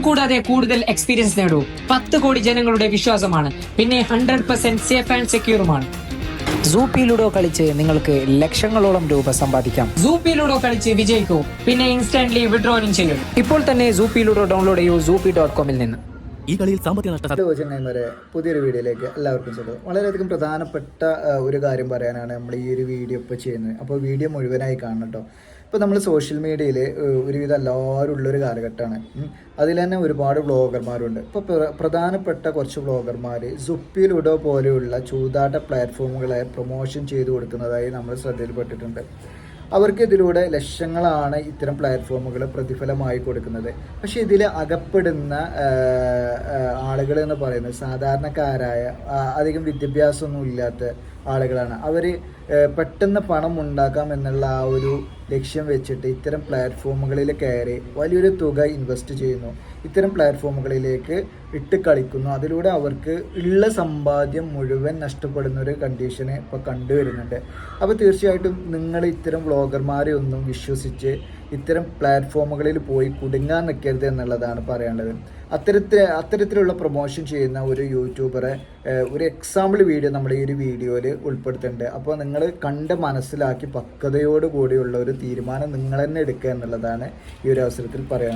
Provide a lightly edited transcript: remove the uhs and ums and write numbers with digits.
കൂടാതെ കൂടുതൽ എക്സ്പീരിയൻസ് നേടൂ. 10 കോടി ജനങ്ങളുടെ വിശ്വാസമാണ്. പിന്നെ 100% സേഫ് ആൻഡ് സെക്യൂറുമാണ്. സൂപ്പി ലുഡോ കളിച്ച് നിങ്ങൾക്ക് ലക്ഷങ്ങളോളം രൂപ സമ്പാദിക്കാം. സൂപ്പി ലുഡോ കളിച്ച് വിജയിക്കൂ. പിന്നെ ഇൻസ്റ്റന്റ്ലി വിഡ്രോയും ചെയ്യും. ഇപ്പോൾ തന്നെ സൂപ്പി ലുഡോ ഡൗൺലോഡ് ചെയ്യൂ zoopy.com നിന്ന്. ഈ കളിയിൽ സാമ്പത്തിക നഷ്ടം. പുതിയൊരു വീഡിയോയിലേക്ക് എല്ലാവർക്കും സ്വാഗതം. വളരെയധികം പ്രധാനപ്പെട്ട ഒരു കാര്യം പറയാനാണ് നമ്മൾ ഈ ഒരു വീഡിയോ ഇപ്പോൾ ചെയ്യുന്നത്. അപ്പോൾ വീഡിയോ മുഴുവനായി കാണണം കേട്ടോ. ഇപ്പോൾ നമ്മൾ സോഷ്യൽ മീഡിയയിൽ ഒരുവിധം എല്ലാവരും ഉള്ളൊരു കാലഘട്ടമാണ്. അതിൽ തന്നെ ഒരുപാട് വ്ളോഗർമാരുണ്ട്. ഇപ്പോൾ പ്രധാനപ്പെട്ട കുറച്ച് വ്ളോഗർമാർ സുപ്പി ലുഡോ പോലെയുള്ള ചൂതാട്ട പ്ലാറ്റ്ഫോമുകളെ പ്രൊമോഷൻ ചെയ്തു കൊടുക്കുന്നതായി നമ്മൾ ശ്രദ്ധയിൽപ്പെട്ടിട്ടുണ്ട്. അവർക്ക് ഇതിലൂടെ ലക്ഷങ്ങളാണ് ഇത്തരം പ്ലാറ്റ്ഫോമുകൾ പ്രതിഫലമായി കൊടുക്കുന്നത്. പക്ഷേ ഇതിൽ അകപ്പെടുന്ന ആളുകൾ എന്ന് പറയുന്നത് സാധാരണക്കാരായ അധികം വിദ്യാഭ്യാസമൊന്നും ഇല്ലാത്ത ആളുകളാണ്. അവർ പെട്ടെന്ന് പണം ഉണ്ടാക്കാം എന്നുള്ള ആ ഒരു ലക്ഷ്യം വെച്ചിട്ട് ഇത്തരം പ്ലാറ്റ്ഫോമുകളിൽ കയറി വലിയൊരു തുക ഇൻവെസ്റ്റ് ചെയ്യുന്നു. ഇത്തരം പ്ലാറ്റ്ഫോമുകളിലേക്ക് ഇട്ട് കളിക്കുന്നു. അതിലൂടെ അവർക്ക് ഉള്ള സമ്പാദ്യം മുഴുവൻ നഷ്ടപ്പെടുന്ന ഒരു കണ്ടീഷന് ഇപ്പോൾ കണ്ടുവരുന്നുണ്ട്. അപ്പോൾ തീർച്ചയായിട്ടും നിങ്ങൾ ഇത്തരം വ്ളോഗർമാരെ ഒന്നും വിശ്വസിച്ച് ഇത്തരം പ്ലാറ്റ്ഫോമുകളിൽ പോയി കുടുങ്ങാൻ നിൽക്കരുത് എന്നുള്ളതാണ് പറയാനുള്ളത്. അത്തരത്തിലുള്ള പ്രൊമോഷൻ ചെയ്യുന്ന ഒരു യൂട്യൂബറെ ഒരു എക്സാമ്പിൾ വീഡിയോ നമ്മുടെ ഈ ഒരു വീഡിയോയിൽ ഉൾപ്പെടുത്തുന്നുണ്ട്. അപ്പോൾ നിങ്ങൾ കണ്ട് മനസ്സിലാക്കി പക്വതയോട് കൂടിയുള്ള ഒരു തീരുമാനം നിങ്ങൾ തന്നെ എടുക്കുക എന്നുള്ളതാണ് ഈ ഒരു അവസരത്തിൽ പറയാനുള്ളത്.